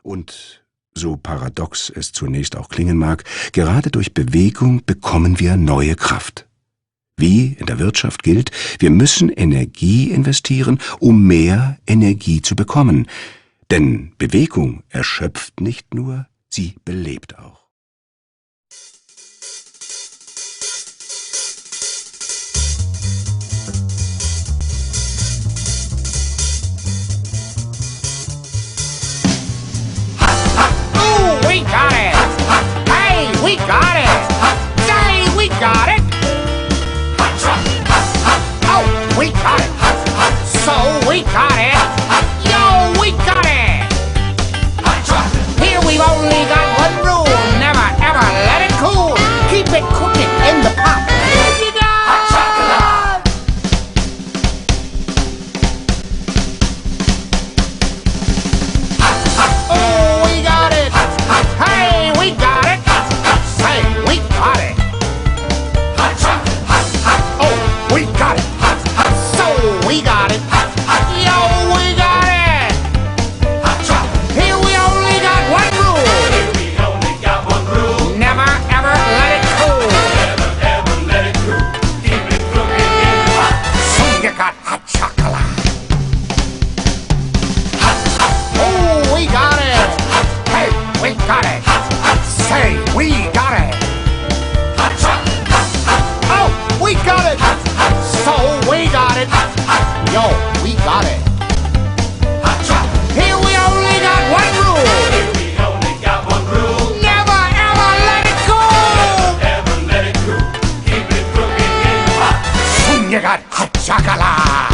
Und so paradox es zunächst auch klingen mag, gerade durch Bewegung bekommen wir neue Kraft. Wie in der Wirtschaft gilt, wir müssen Energie investieren, um mehr Energie zu bekommen. Denn Bewegung erschöpft nicht nur, sie belebt auch. We got it! Hey, we got it! Say, we got it! Oh, we got it! So, we got it! Yo, we got it! Here we've only got one rule. Never, ever let it cool. Keep it cooking in the pot. You got hot chocolate!